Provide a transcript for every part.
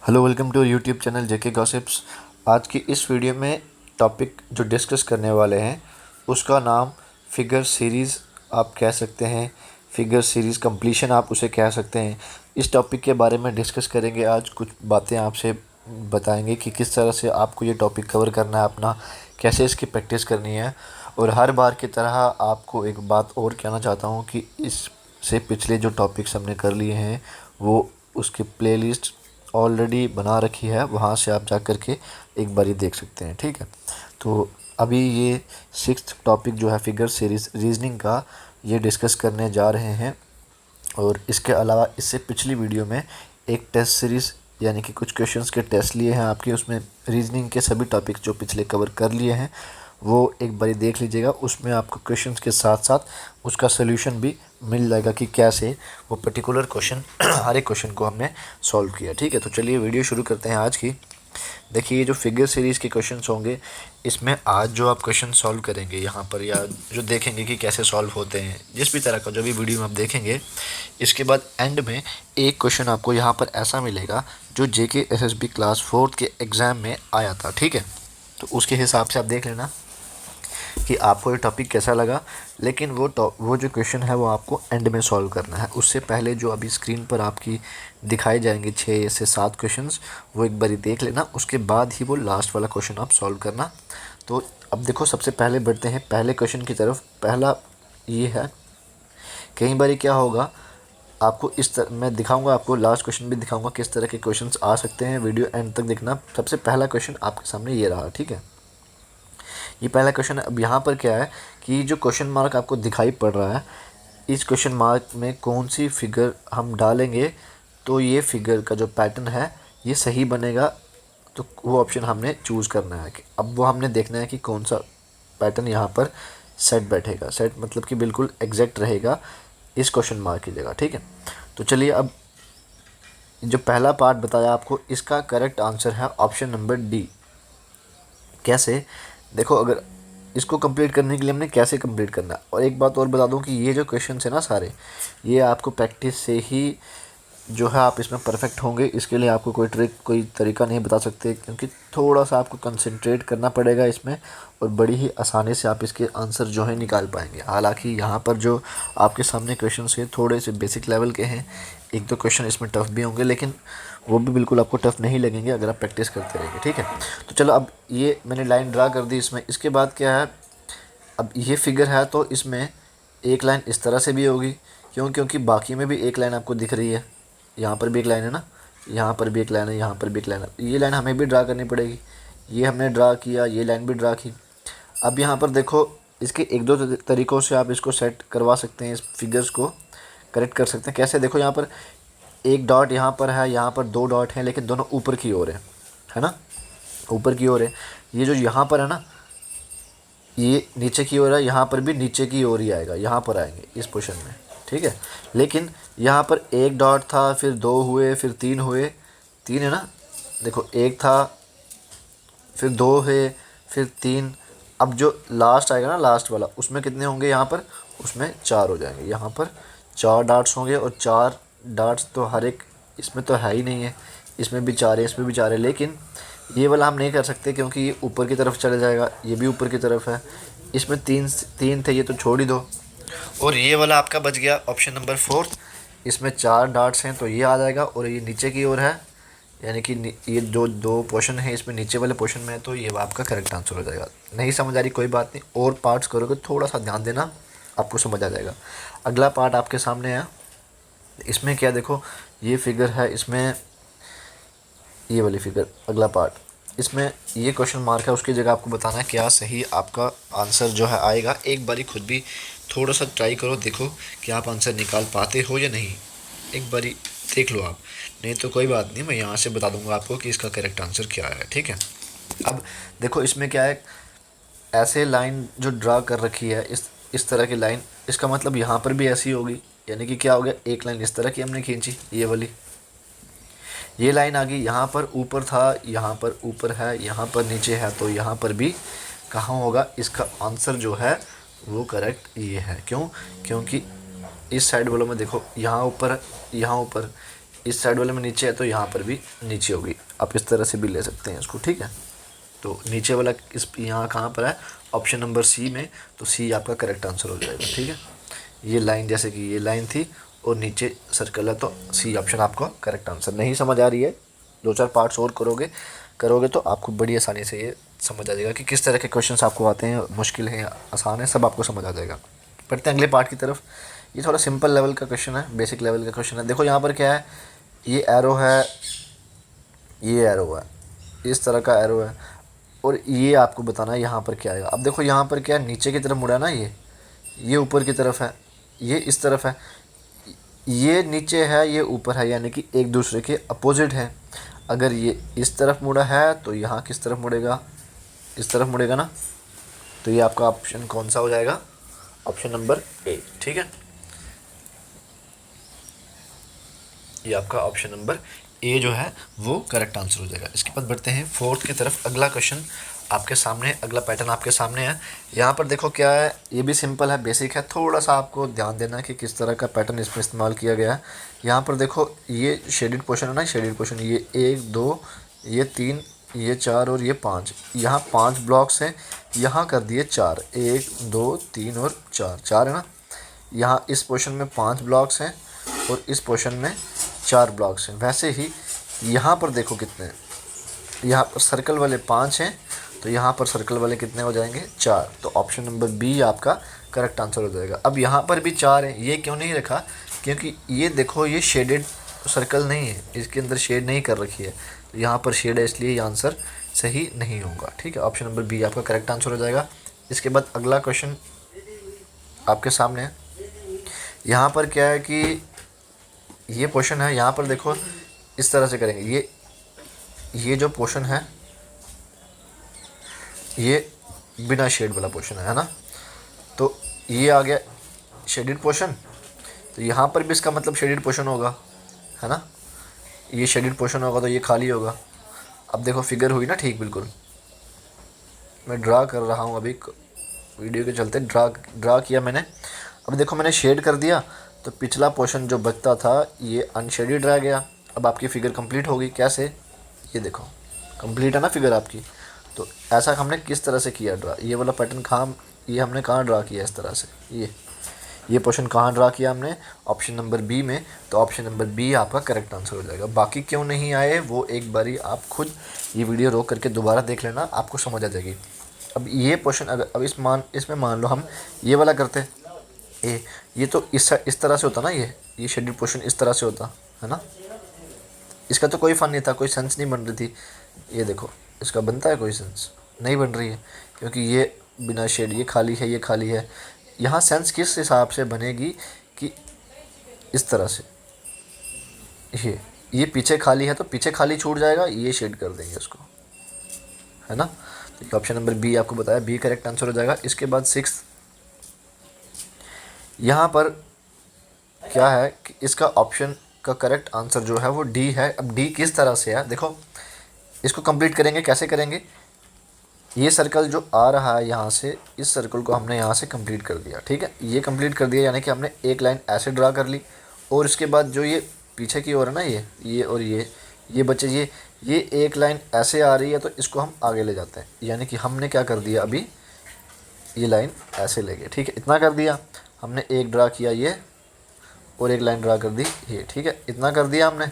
Hello, welcome to YouTube channel JK gossips. आज की इस वीडियो में टॉपिक जो डिस्कस करने वाले हैं उसका नाम फिगर सीरीज़ आप कह सकते हैं, फिगर सीरीज़ कंप्लीशन आप उसे कह सकते हैं। इस टॉपिक के बारे में डिस्कस करेंगे। आज कुछ बातें आपसे बताएंगे कि किस तरह से आपको ये टॉपिक कवर करना है अपना, कैसे इसकी प्रैक्टिस करनी है। और हर बार की तरह आपको एक बात और कहना चाहता हूँ कि इससे पिछले जो टॉपिक्स हमने कर लिए हैं वो उसकी प्लेलिस्ट ऑलरेडी बना रखी है, वहाँ से आप जा कर के एक बारी देख सकते हैं। ठीक है, तो अभी ये सिक्स्थ टॉपिक जो है फिगर सीरीज रीजनिंग का, ये डिस्कस करने जा रहे हैं। और इसके अलावा इससे पिछली वीडियो में एक टेस्ट सीरीज़ यानी कि कुछ क्वेश्चंस के टेस्ट लिए हैं आपके, उसमें रीजनिंग के सभी टॉपिक्स जो पिछले कवर कर लिए हैं वो एक बारी देख लीजिएगा। उसमें आपको क्वेश्चंस के साथ साथ उसका सोल्यूशन भी मिल जाएगा कि कैसे वो पर्टिकुलर क्वेश्चन हर एक क्वेश्चन को हमने सॉल्व किया। ठीक है, तो चलिए वीडियो शुरू करते हैं आज की। देखिए, ये जो फिगर सीरीज़ के क्वेश्चंस होंगे इसमें आज जो आप क्वेश्चन सॉल्व करेंगे यहाँ पर, या जो देखेंगे कि कैसे सॉल्व होते हैं, जिस भी तरह का जो भी वीडियो में आप देखेंगे, इसके बाद एंड में एक क्वेश्चन आपको यहाँ पर ऐसा मिलेगा जो जेके एसएसबी क्लास 4 के एग्ज़ाम में आया था। ठीक है, तो उसके हिसाब से आप देख लेना कि आपको ये टॉपिक कैसा लगा। लेकिन वो जो क्वेश्चन है वो आपको एंड में सॉल्व करना है। उससे पहले जो अभी स्क्रीन पर आपकी दिखाए जाएंगे 6 से 7 क्वेश्चंस, वो एक बारी देख लेना। उसके बाद ही वो लास्ट वाला क्वेश्चन आप सॉल्व करना। तो अब देखो, सबसे पहले बढ़ते हैं पहले क्वेश्चन की तरफ। पहला ये है, कई बारी क्या होगा, आपको इस तरह मैं दिखाऊंगा, आपको लास्ट क्वेश्चन भी दिखाऊंगा किस तरह के क्वेश्चंस आ सकते हैं। वीडियो एंड तक देखना। सबसे पहला क्वेश्चन आपके सामने ये रहा। ठीक है, ये पहला क्वेश्चन है। अब यहाँ पर क्या है कि जो क्वेश्चन मार्क आपको दिखाई पड़ रहा है, इस क्वेश्चन मार्क में कौन सी फिगर हम डालेंगे तो ये फिगर का जो पैटर्न है ये सही बनेगा, तो वो ऑप्शन हमने चूज़ करना है। कि अब वो हमने देखना है कि कौन सा पैटर्न यहाँ पर सेट बैठेगा। सेट मतलब कि बिल्कुल एग्जैक्ट रहेगा इस क्वेश्चन मार्क की जगह। ठीक है, तो चलिए, अब जो पहला पार्ट बताया आपको, इसका करेक्ट आंसर है ऑप्शन नंबर डी। कैसे? देखो, अगर इसको कंप्लीट करने के लिए हमने कैसे कंप्लीट करना है, और एक बात और बता दूं कि ये जो क्वेश्चन है ना सारे, ये आपको प्रैक्टिस से ही जो है आप इसमें परफेक्ट होंगे। इसके लिए आपको कोई ट्रिक, कोई तरीका नहीं बता सकते, क्योंकि थोड़ा सा आपको कंसंट्रेट करना पड़ेगा इसमें, और बड़ी ही आसानी से आप इसके आंसर जो है निकाल पाएंगे। हालांकि यहाँ पर जो आपके सामने क्वेश्चन है थोड़े से बेसिक लेवल के हैं, एक दो क्वेश्चन इसमें टफ़ भी होंगे, लेकिन वो भी बिल्कुल आपको टफ़ नहीं लगेंगे अगर आप प्रैक्टिस करते रहेंगे। ठीक है, तो चलो, अब ये मैंने लाइन ड्रा कर दी इसमें। इसके बाद क्या है, अब ये फिगर है तो इसमें एक लाइन इस तरह से भी होगी। क्योंकि बाकी में भी एक लाइन आपको दिख रही है, यहाँ पर भी एक लाइन है ना, यहाँ पर भी एक लाइन है, यहाँ पर भी एक लाइन है। ये लाइन हमें भी ड्रा करनी पड़ेगी। ये हमने ड्रा किया, ये लाइन भी ड्रा की। अब यहाँ पर देखो, इसके एक दो तरीक़ों से आप इसको सेट करवा सकते हैं, इस फिगर्स को करेक्ट कर सकते हैं। कैसे? देखो, यहाँ पर एक डॉट यहाँ पर है, यहाँ पर दो डॉट हैं, लेकिन दोनों ऊपर की ओर है ना, ऊपर की ओर है। ये जो यहाँ पर है ना, ये नीचे की ओर है, यहाँ पर भी नीचे की ओर ही आएगा, यहाँ पर आएंगे इस पोजीशन में। ठीक है, लेकिन यहाँ पर एक डॉट था, फिर दो हुए, फिर तीन हुए, तीन है ना, देखो एक था, फिर दो है, फिर तीन। अब जो लास्ट आएगा ना, लास्ट वाला, उसमें कितने होंगे यहाँ पर? उसमें चार हो जाएंगे। यहाँ पर चार डॉट्स होंगे, और चार डॉट्स तो हर एक इसमें तो है ही नहीं है, इसमें भी चार है, इसमें भी चार है। लेकिन ये वाला हम नहीं कर सकते क्योंकि ये ऊपर की तरफ चला जाएगा, ये भी ऊपर की तरफ है। इसमें तीन तीन थे, ये तो छोड़ ही दो। और ये वाला आपका बच गया ऑप्शन नंबर 4। इसमें चार डॉट्स हैं तो ये आ जाएगा, और ये नीचे की ओर है, यानी कि ये जो दो पोर्शन है इसमें नीचे वाले पोर्शन में है, तो ये आपका करेक्ट आंसर हो जाएगा। नहीं समझ आ रही, कोई बात नहीं, और पार्ट्स करोगे थोड़ा सा ध्यान देना, आपको समझ आ जाएगा। अगला पार्ट आपके सामने है। इसमें क्या, देखो ये फिगर है, इसमें ये वाली फिगर, अगला पार्ट, इसमें ये क्वेश्चन मार्क है, उसकी जगह आपको बताना है क्या सही आपका आंसर जो है आएगा। एक बारी खुद भी थोड़ा सा ट्राई करो, देखो कि आप आंसर निकाल पाते हो या नहीं। एक बारी देख लो आप, नहीं तो कोई बात नहीं, मैं यहाँ से बता दूंगा आपको कि इसका करेक्ट आंसर क्या है। ठीक है, अब देखो इसमें क्या है, ऐसे लाइन जो ड्रा कर रखी है, इस तरह की लाइन, इसका मतलब यहाँ पर भी ऐसी होगी। यानी कि क्या हो गया, एक लाइन इस तरह की हमने खींची, ये वाली, ये लाइन आ गई, यहाँ पर ऊपर था, यहाँ पर ऊपर है, यहाँ पर नीचे है, तो यहाँ पर भी कहाँ होगा, इसका आंसर जो है वो करेक्ट ये है। क्यों? क्योंकि इस साइड वालों में देखो, यहाँ ऊपर, यहाँ ऊपर, इस साइड वाले में नीचे है तो यहाँ पर भी नीचे होगी, आप इस तरह से भी ले सकते हैं इसको, ठीक है। तो नीचे वाला इस यहाँ कहाँ पर है, ऑप्शन नंबर सी में, तो सी आपका करेक्ट आंसर हो जाएगा, ठीक है। ये लाइन, जैसे कि ये लाइन थी और नीचे सर्कल है, तो सी ऑप्शन आपका करेक्ट आंसर। नहीं समझ आ रही है, 2-4 पार्ट्स और करोगे तो आपको बड़ी आसानी से ये समझ आ जाएगा कि किस तरह के क्वेश्चंस आपको आते हैं, मुश्किल है आसान है, सब आपको समझ आ जाएगा। पढ़ते हैं अगले पार्ट की तरफ। ये थोड़ा सिंपल लेवल का क्वेश्चन है, बेसिक लेवल का क्वेश्चन है। देखो यहाँ पर क्या है, ये एरो है, ये एरो है, इस तरह का एरो है, और ये आपको बताना है यहाँ पर क्या आएगा। अब देखो यहाँ पर क्या है, नीचे की तरफ मुड़ा है ना, ये ऊपर की तरफ है, ये इस तरफ है, ये नीचे है, ये ऊपर है, यानी कि एक दूसरे के अपोजिट है। अगर ये इस तरफ मुड़ा है तो यहाँ किस तरफ मुड़ेगा, इस तरफ मुड़ेगा ना। तो ये आपका ऑप्शन कौन सा हो जाएगा, ऑप्शन नंबर ए, ठीक है। ये आपका ऑप्शन नंबर ए जो है वो करेक्ट आंसर हो जाएगा। इसके बाद बढ़ते हैं फोर्थ की तरफ। अगला क्वेश्चन आपके सामने, अगला पैटर्न आपके सामने है। यहाँ पर देखो क्या है, ये भी सिंपल है, बेसिक है, थोड़ा सा आपको ध्यान देना है कि किस तरह का पैटर्न इसमें इस्तेमाल किया गया है। यहाँ पर देखो ये शेडेड पोर्शन है ना, शेडेड पोर्शन, ये 1 2 ये 3 ये 4 और ये 5, यहाँ 5 ब्लॉक्स हैं, यहाँ कर दिए 4, 1 2 3 और 4 है ना। यहाँ इस पोर्शन में 5 ब्लॉक्स हैं और इस पोर्शन में 4 ब्लॉक्स हैं। वैसे ही यहाँ पर देखो कितने हैं, यहाँ पर सर्कल वाले 5 हैं, तो यहाँ पर सर्कल वाले कितने हो जाएंगे, 4। तो ऑप्शन नंबर बी आपका करेक्ट आंसर हो जाएगा। अब यहाँ पर भी 4 है, ये क्यों नहीं रखा, क्योंकि ये देखो ये शेडेड सर्कल नहीं है, इसके अंदर शेड नहीं कर रखी है, तो यहाँ पर शेड है, इसलिए ये आंसर सही नहीं होगा, ठीक है। ऑप्शन नंबर बी आपका करेक्ट आंसर हो जाएगा। इसके बाद अगला क्वेश्चन आपके सामने है। यहाँ पर क्या है कि ये पोर्शन है, यहाँ पर देखो इस तरह से करेंगे, ये जो पोर्शन है ये बिना शेड वाला पोर्शन है ना। तो ये आ गया शेडेड पोर्शन, तो यहाँ पर भी इसका मतलब शेडेड पोर्शन होगा, है ना। ये शेडेड पोर्शन होगा तो ये खाली होगा। अब देखो फिगर हुई ना ठीक, बिल्कुल मैं ड्रा कर रहा हूँ अभी, वीडियो के चलते ड्रा किया मैंने। अब देखो मैंने शेड कर दिया, तो पिछला पोर्शन जो बचता था ये अनशेडेड रह गया। अब आपकी फ़िगर कंप्लीट होगी, कैसे, ये देखो कंप्लीट है ना फिगर आपकी। तो ऐसा हमने किस तरह से किया ड्रा, ये वाला पैटर्न कहाँ, ये हमने कहाँ ड्रा किया इस तरह से, ये पोर्शन कहाँ ड्रा किया हमने, ऑप्शन नंबर बी में। तो ऑप्शन नंबर बी आपका करेक्ट आंसर हो जाएगा। बाकी क्यों नहीं आए वो एक बारी आप खुद ये वीडियो रोक करके दोबारा देख लेना, आपको समझ आ जाएगी। अब ये पोर्शन अगर अब इसमें मान लो हम ये वाला करते ये तो इस तरह से होता ना, ये शेडेड पोर्शन इस तरह से होता है ना, इसका तो कोई फ़न नहीं था, कोई सेंस नहीं बन रही थी। ये देखो इसका बनता है कोई सेंस नहीं बन रही है, क्योंकि ये बिना शेड, ये खाली है, ये खाली है। यहाँ सेंस किस हिसाब से बनेगी कि इस तरह से, ये पीछे खाली है तो पीछे खाली छूट जाएगा, ये शेड कर देंगे उसको, है ना। तो ऑप्शन नंबर बी आपको बताया, बी करेक्ट आंसर हो जाएगा। इसके बाद 6 यहाँ पर क्या है कि इसका ऑप्शन का करेक्ट आंसर जो है वो डी है। अब डी किस तरह से है, देखो इसको कंप्लीट करेंगे, कैसे करेंगे, ये सर्कल जो आ रहा है यहाँ से, इस सर्कल को हमने यहाँ से कंप्लीट कर दिया, ठीक है। ये कंप्लीट कर दिया यानी कि हमने एक लाइन ऐसे ड्रा कर ली, और इसके बाद जो ये पीछे की ओर है ना, ये और ये बचे, ये एक लाइन ऐसे आ रही है, तो इसको हम आगे ले जाते हैं, यानी कि हमने क्या कर दिया, अभी ये लाइन ऐसे ले गए, ठीक है। इतना कर दिया हमने, एक ड्रा किया ये, और एक लाइन ड्रा कर दी ये, ठीक है। इतना कर दिया हमने।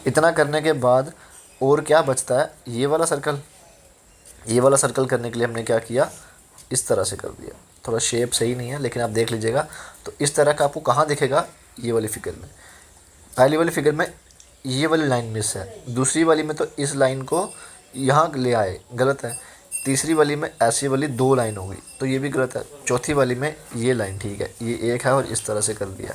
इतना करने के बाद और क्या बचता है, ये वाला सर्कल। ये वाला सर्कल करने के लिए हमने क्या किया, इस तरह से कर दिया। थोड़ा शेप सही नहीं है लेकिन आप देख लीजिएगा। तो इस तरह का आपको कहाँ दिखेगा, ये वाली फिगर में। पहली वाली फिगर में ये वाली लाइन मिस है, दूसरी वाली में तो इस लाइन को यहाँ ले आए, गलत है। तीसरी वाली में ऐसी वाली 2 लाइन होगी, तो ये भी गलत है। चौथी वाली में ये लाइन ठीक है, ये एक है, और इस तरह से कर दिया।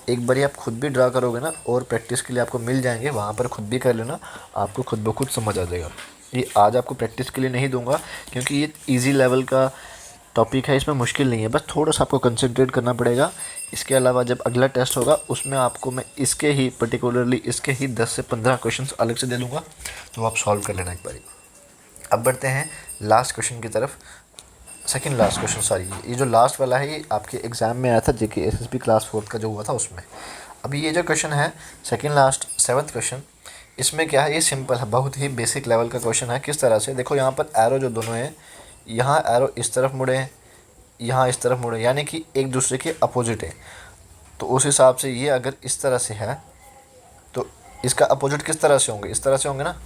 एक बारी आप खुद भी ड्रा करोगे ना, और प्रैक्टिस के लिए आपको मिल जाएंगे, वहाँ पर खुद भी कर लेना, आपको खुद ब खुद समझ आ जाएगा। ये आज आपको प्रैक्टिस के लिए नहीं दूंगा, क्योंकि ये इजी लेवल का टॉपिक है, इसमें मुश्किल नहीं है, बस थोड़ा सा आपको कंसंट्रेट करना पड़ेगा। इसके अलावा जब अगला टेस्ट होगा उसमें आपको मैं इसके ही पर्टिकुलरली इसके ही 10 से 15 क्वेश्चंस अलग से दे दूँगा, तो आप सॉल्व कर लेना एक बारी। अब बढ़ते हैं लास्ट क्वेश्चन की तरफ, सेकंड लास्ट क्वेश्चन, सॉरी, ये जो लास्ट वाला है ये आपके एग्ज़ाम में आया था, जेके एसएसबी क्लास 4 का जो हुआ था उसमें। अभी ये जो क्वेश्चन है सेकंड लास्ट 7th क्वेश्चन, इसमें क्या है, ये सिंपल है, बहुत ही बेसिक लेवल का क्वेश्चन है। किस तरह से, देखो यहाँ पर एरो जो दोनों हैं, यहाँ एरो इस तरफ मुड़े हैं, यहाँ इस तरफ मुड़े, यानी कि एक दूसरे के अपोजिट है। तो उस हिसाब से ये अगर इस तरह से है तो इसका अपोजिट किस तरह से होंगे, इस तरह से होंगे ना,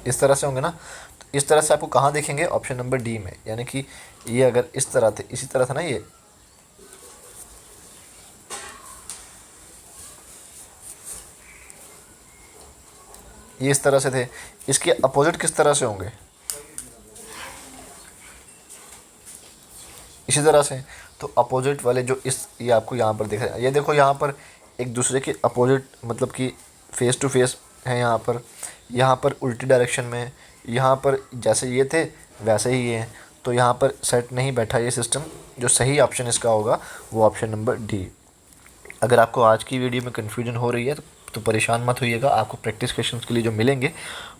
इस तरह से होंगे ना। तो इस तरह से आपको कहाँ देखेंगे, ऑप्शन नंबर डी में। यानी कि ये अगर इस तरह थे, इसी तरह था ना, ये इस तरह से थे, इसके अपोजिट किस तरह से होंगे, इसी तरह से। तो अपोजिट वाले जो ये आपको यहाँ पर दिख रहा है, ये देखो यहाँ पर एक दूसरे के अपोजिट, मतलब कि फेस टू फेस है यहाँ पर उल्टी डायरेक्शन में है, यहाँ पर जैसे ये थे वैसे ही ये हैं। तो यहाँ पर सेट नहीं बैठा ये सिस्टम। जो सही ऑप्शन इसका होगा वो ऑप्शन नंबर डी। अगर आपको आज की वीडियो में कन्फ्यूजन हो रही है तो परेशान मत होइएगा। आपको प्रैक्टिस क्वेश्चंस के लिए जो मिलेंगे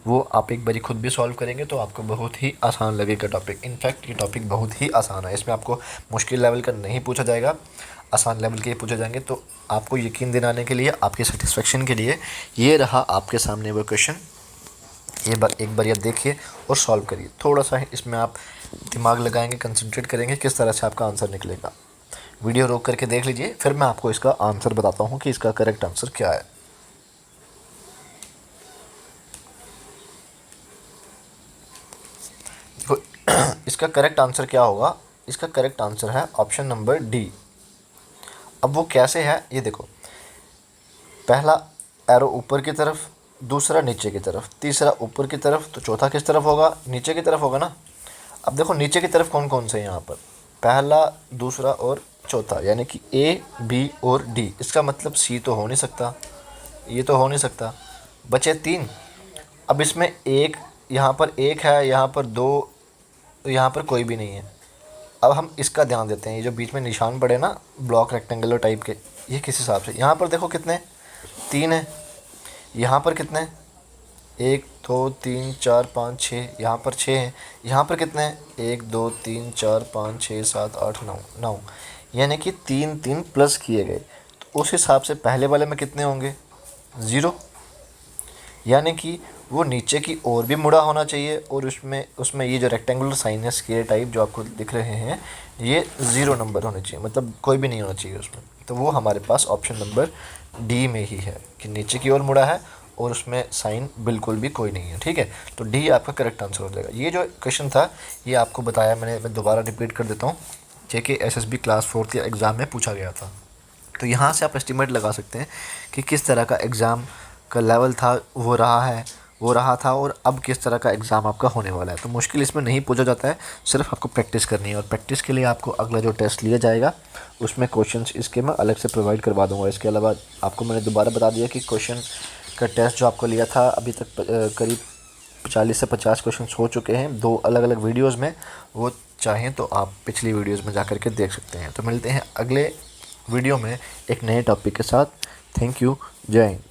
वो आप एक बारी खुद भी सॉल्व करेंगे तो आपको बहुत ही आसान लगेगा टॉपिक। इनफैक्ट ये टॉपिक बहुत ही आसान है, इसमें आपको मुश्किल लेवल का नहीं पूछा जाएगा, आसान लेवल के पूछे जाएंगे। तो आपको यकीन दिलाने के लिए, आपके सेटिस्फेक्शन के लिए, ये रहा आपके सामने वो क्वेश्चन। एक बार ये देखिए और सॉल्व करिए। थोड़ा सा इसमें आप दिमाग लगाएंगे, कंसंट्रेट करेंगे, किस तरह से आपका आंसर निकलेगा। वीडियो रोक करके देख लीजिए, फिर मैं आपको इसका आंसर बताता हूँ कि इसका करेक्ट आंसर क्या है। इसका करेक्ट आंसर क्या होगा, इसका करेक्ट आंसर है ऑप्शन नंबर डी। अब वो कैसे है ये देखो, पहला एरो ऊपर की तरफ, दूसरा नीचे की तरफ, तीसरा ऊपर की तरफ, तो चौथा किस तरफ होगा, नीचे की तरफ होगा ना। अब देखो नीचे की तरफ कौन कौन से हैं यहाँ पर, पहला, दूसरा और चौथा, यानी कि ए, बी और डी। इसका मतलब सी तो हो नहीं सकता, ये तो हो नहीं सकता, बचे 3। अब इसमें एक, यहाँ पर एक है, यहाँ पर 2, यहाँ पर कोई भी नहीं है। अब हम इसका ध्यान देते हैं, ये जो बीच में निशान पड़े ना ब्लॉक रेक्टेंगुलर टाइप के, ये किस हिसाब से, यहाँ पर देखो कितने, 3 है, यहाँ पर कितने, 1 2 3 4 5 6, यहाँ पर 6 हैं, यहाँ पर कितने हैं, 1 2 3 4 5 6 7 8 9, यानी कि 3 3 प्लस किए गए। तो उस हिसाब से पहले वाले में कितने होंगे, 0, यानी कि वो नीचे की ओर भी मुड़ा होना चाहिए और उसमें ये जो रेक्टेंगुलर साइन है स्क्वायर टाइप जो आपको दिख रहे हैं, ये 0 नंबर होने चाहिए, मतलब कोई भी नहीं होना चाहिए उसमें। तो वो हमारे पास ऑप्शन नंबर डी में ही है कि नीचे की ओर मुड़ा है और उसमें साइन बिल्कुल भी कोई नहीं है। ठीक है, तो डी आपका करेक्ट आंसर हो जाएगा। ये जो क्वेश्चन था ये आपको बताया मैं दोबारा रिपीट कर देता हूँ, जेके एसएसबी क्लास 4 के एग्ज़ाम में पूछा गया था। तो यहाँ से आप एस्टिमेट लगा सकते हैं कि किस तरह का एग्ज़ाम का लेवल था, वो रहा था और अब किस तरह का एग्ज़ाम आपका होने वाला है। तो मुश्किल इसमें नहीं पूछा जाता है, सिर्फ आपको प्रैक्टिस करनी है। और प्रैक्टिस के लिए आपको अगला जो टेस्ट लिया जाएगा उसमें क्वेश्चंस इसके मैं अलग से प्रोवाइड करवा दूँगा। इसके अलावा आपको मैंने दोबारा बता दिया कि क्वेश्चन का टेस्ट जो आपको लिया था अभी तक करीब 40 से 50 क्वेश्चन हो चुके हैं 2 अलग अलग वीडियोज़ में। वो चाहें तो आप पिछली वीडियोज़ में जा कर के देख सकते हैं। तो मिलते हैं अगले वीडियो में एक नए टॉपिक के साथ। थैंक यू, जय हिंद।